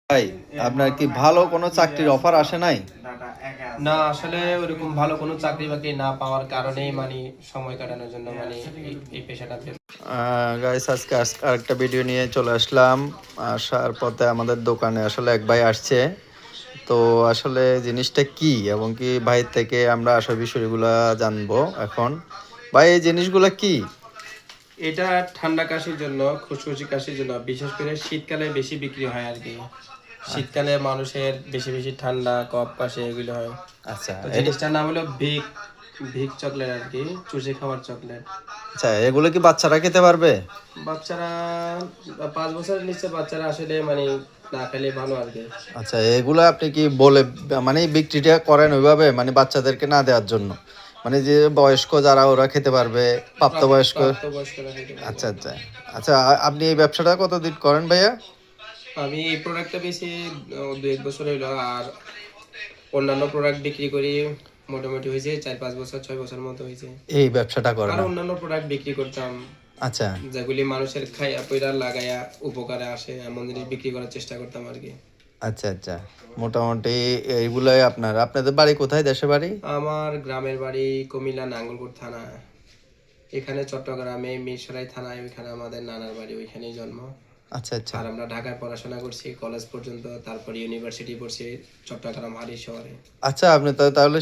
ভাই, আপনার কি ভালো কোনো চাকরির অফার আসে নাই? না, আসলে ওরকম ভালো কোনো চাকরি বাকরি না পাওয়ার কারণেই মানে সময় কাটানোর জন্য মানে এই পেশাটাতে। গাইস, আজকে আরেকটা ভিডিও নিয়ে চলে আসলাম। আসার পথে আমাদের দোকানে আসলে এক ভাই আসছে। তো আসলে জিনিসটা কি এবং কি ভাই থেকে আমরা আসল বিষয়গুলো জানবো এখন। ভাই, এই জিনিসগুলো কি? এটা ঠান্ডা কাশির জন্য, খুশখুশি কাশির জন্য, বিশেষ করে শীতকালে বেশি বিক্রি হয় আর কি। শীতকালে মানুষের বেশি বেশি ঠান্ডা কফ কাশি এগুলো হয়। আচ্ছা, তো জিনিসটার নাম হলো ভিক, ভিক চকলেট আর কি, চুষে খাওয়ার চকলেট। আচ্ছা, এগুলো কি বাচ্চারা খেতে পারবে? বাচ্চারা 5 বছরের নিচে বাচ্চারা আসলে মানে না খেলে ভালো আর কি। আচ্ছা, এগুলো আপনি কি বলে মানে বিক্রিটা করেন ওইভাবে, মানে বাচ্চাদেরকে না দেওয়ার জন্য, মানে যে বয়স্ক যারা ওরা খেতে পারবে, প্রাপ্তবয়স্ক? প্রাপ্তবয়স্করা খেতে পারবে। আচ্ছা আচ্ছা। আচ্ছা, আপনি এই ব্যবসাটা কতদিন করেন ভাইয়া? আমি এই প্রোডাক্টটা বেশি 2-1 বছর হইলো। আর অন্যান্য প্রোডাক্ট বিক্রি করি মোটামুটি হয়েছে 4-5 বছর, 6 বছর মতো হয়েছে। এই ব্যবসাটা করেন আর অন্যান্য প্রোডাক্ট বিক্রি করতাম, আচ্ছা যেগুলি মানুষের খাইয়া পয়রা লাগাইয়া উপকারে আসে এমন জিনিস বিক্রি করার চেষ্টা করতাম আর কি। আচ্ছা আচ্ছা। মোটামুটি এইগুলাই আপনাদের বাড়ি কোথায়, দেশে বাড়ি? আমার গ্রামের বাড়ি কুমিল্লা নাঙ্গলকোট থানা। এখানে চট্টগ্রামে মিরসরাই থানায়, ওইখানে আমাদের নানার বাড়ি, ওইখানেই জন্ম। আচ্ছা আচ্ছা। আর আমরা ঢাকায় পড়াশোনা করছি কলেজ পর্যন্ত, তারপর ইউনিভার্সিটি পড়ছি চট্টগ্রাম হারি শহরে। আচ্ছা, আপনি তো তাহলে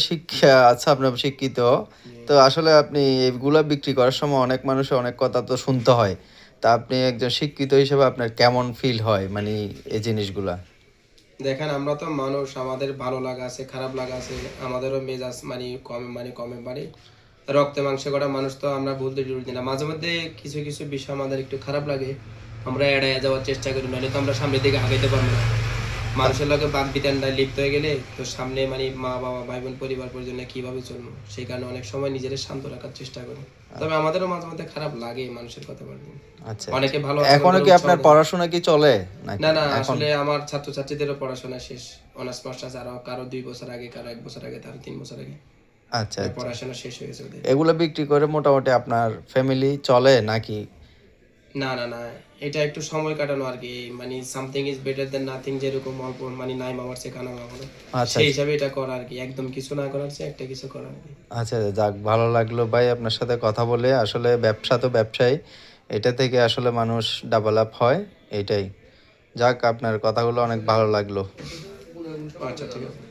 আচ্ছা, আপনি শিক্ষিত। তো আসলে আপনি এগুলা বিক্রি করার সময় অনেক মানুষের অনেক কথা তো শুনতে হয়। তা আপনি একজন শিক্ষিত হিসেবে আপনার কেমন ফিল হয় মানে এই জিনিসগুলা? দেখেন, আমরা তো মানুষ, আমাদের ভালো লাগা আছে, খারাপ লাগা আছে, আমাদেরও মেজাজ কমে বাড়ে। রক্তে মাংসে করা মানুষ তো আমরা ভুলতে জুড়ি না। মাঝে মধ্যে কিছু কিছু বিষয় আমাদের একটু খারাপ লাগে, আমরা এড়াইয়া যাওয়ার চেষ্টা করি, নাহলে তো আমরা সামনের দিকে আগাইতে পারবো না। মানুষের লগে বাক বিতণ্ডায় লিপ্ত হয়ে গেলে তো সামনে মানে মা বাবা ভাই বোন পরিবার পরিজনে কিভাবে চলবো, সেই কারণে অনেক সময় নিজেদের শান্ত রাখার চেষ্টা করি। তবে আমাদেরও মাঝে মধ্যে খারাপ লাগে মানুষের কথা বলতে। আচ্ছা আচ্ছা। অনেকে ভালো আচরণ এখনো করে কি উৎসাহ আপনার দেয়। পড়াশোনা কি চলে নাকি না না, এখন? আসলে আমার ছাত্রছাত্রীদেরও পড়াশোনা শেষ। অনার্স মাস্টার্স, আরো কারো 2 বছর আগে, কারো 1 বছর আগে, কারো 3 বছর আগে আচ্ছা আচ্ছা। পড়াশোনা শেষ হয়ে গেছে ওদের। এগুলো বিক্রি করে মোটামুটি আপনার ফ্যামিলি চলে নাকি? না না না, এটা একটু সময় কাটানো আর কি, মানে something is better then nothing, যেরকম অল্প মানে নাই মামার চেয়ে কানা মামার, আচ্ছা সেই আচ্ছা। হিসাবে এটা করা আর কি। একদম কিছু না করার চেয়ে একটা কিছু করা আর কি। আচ্ছা, যাক, ভালো লাগলো ভাই আপনার সাথে কথা বলে। আসলে ব্যবসা তো ব্যবসায়ী, এটা থেকে আসলে মানুষ ডেভেলপ হয়, এটাই। যাক, আপনার কথাগুলো অনেক ভালো লাগলো। আচ্ছা, ঠিক আছে।